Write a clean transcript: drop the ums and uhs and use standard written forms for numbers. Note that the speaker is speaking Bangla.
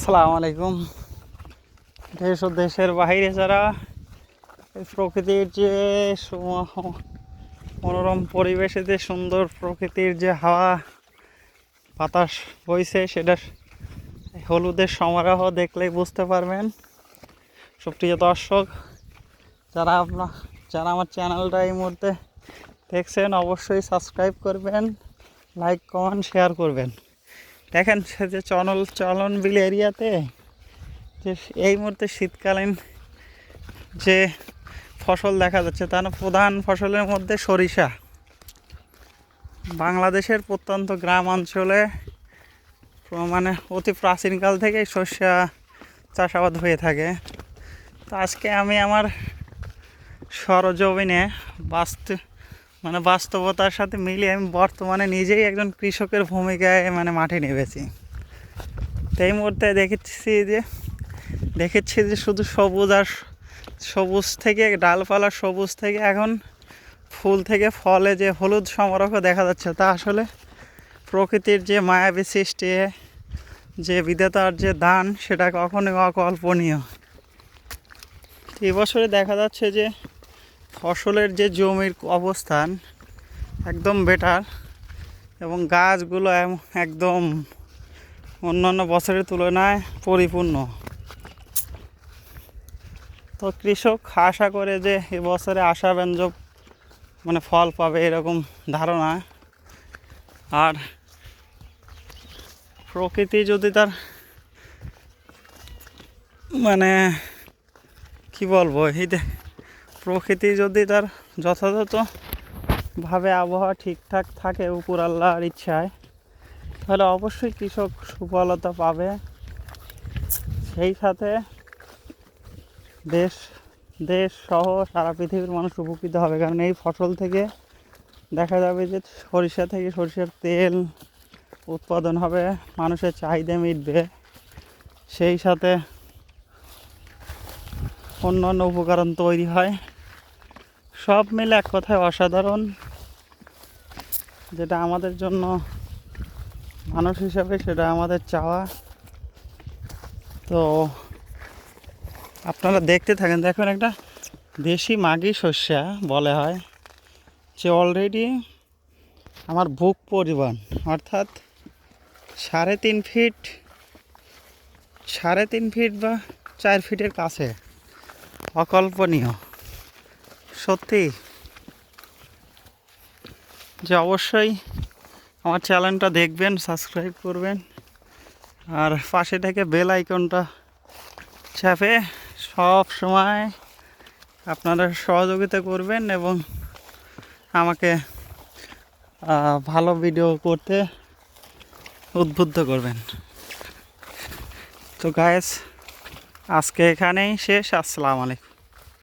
আসসালামু আলাইকুম। দেশ ও দেশের বাইরে যারা এই প্রকৃতির যে মনোরম পরিবেশে যে সুন্দর প্রকৃতির যে হাওয়া বাতাস বইছে, সেটা হলুদের সমারোহ দেখলেই বুঝতে পারবেন। সুপ্রিয় দর্শক, যারা আমার চ্যানেলটা এই মুহূর্তে দেখছেন, অবশ্যই সাবস্ক্রাইব করবেন, লাইক কমেন্ট শেয়ার করবেন। দেখেন সে যে চলনবিল এরিয়াতে যে এই মুহূর্তে শীতকালীন যে ফসল দেখা যাচ্ছে, তার প্রধান ফসলের মধ্যে সরিষা। বাংলাদেশের প্রত্যন্ত গ্রাম অঞ্চলে মানে অতি প্রাচীনকাল থেকেই সরিষা চাষাবাদ হয়ে থাকে। তো আজকে আমি আমার সরজমিনে বাস্তবতার সাথে মিলিয়ে আমি বর্তমানে নিজেই একজন কৃষকের ভূমিকায় মাঠে নেমেছি। তো এই মুহূর্তে দেখেছি যে শুধু সবুজ থেকে ডালপালা, সবুজ থেকে এখন ফুল থেকে ফলে যে হলুদ সমারোহ দেখা যাচ্ছে, তা আসলে প্রকৃতির যে মায়াবী সৃষ্টি, যে বিধাতার যে দান, সেটা কখনোই অকল্পনীয়। এবছরে দেখা যাচ্ছে যে ফসলের যে জমির অবস্থান একদম বেটার, এবং গাছগুলো একদম অন্যান্য বছরের তুলনায় পরিপূর্ণ। তো কৃষক আশা করে যে এবছরে আশাব্যঞ্জক ফল পাবে, এরকম ধারণা। আর প্রকৃতি যদি তার কি বলবো, প্রকৃতি যদি তার যথাযথভাবে আবহাওয়া ঠিকঠাক থাকে উপর আল্লাহর ইচ্ছায়, তাহলে অবশ্যই কৃষক সুফলতা পাবে। সেই সাথে দেশ সহ সারা পৃথিবীর মানুষ উপকৃত হবে, কারণ এই ফসল থেকে দেখা যাবে যে সরিষার তেল উৎপাদন হবে, মানুষের চাহিদা মিটবে, সেই সাথে অন্যান্য উপকরণ তৈরি হয়। সব মিলে এক কথায় অসাধারণ, যেটা আমাদের জন্য মানুষ হিসাবে সেটা আমাদের চাওয়া। তো আপনারা দেখতে থাকেন। দেখুন, একটা দেশি মাগি শস্যা বলে হয়, যে অলরেডি আমার বুক পরিমাণ, অর্থাৎ 3.5 ফিট বা 4 ফিটের কাছে। অকল্পনীয় সত্যি। যে অবশ্যই আমার চ্যানেলটা দেখবেন, সাবস্ক্রাইব করবেন, আর পাশে থেকে বেল আইকনটা চাপে সব সময় আপনারা সহযোগিতা করবেন এবং আমাকে ভালো ভিডিও করতে উদ্বুদ্ধ করবেন। তো গাইস, আজকে এখানেই শেষ। আসসালামু আলাইকুম।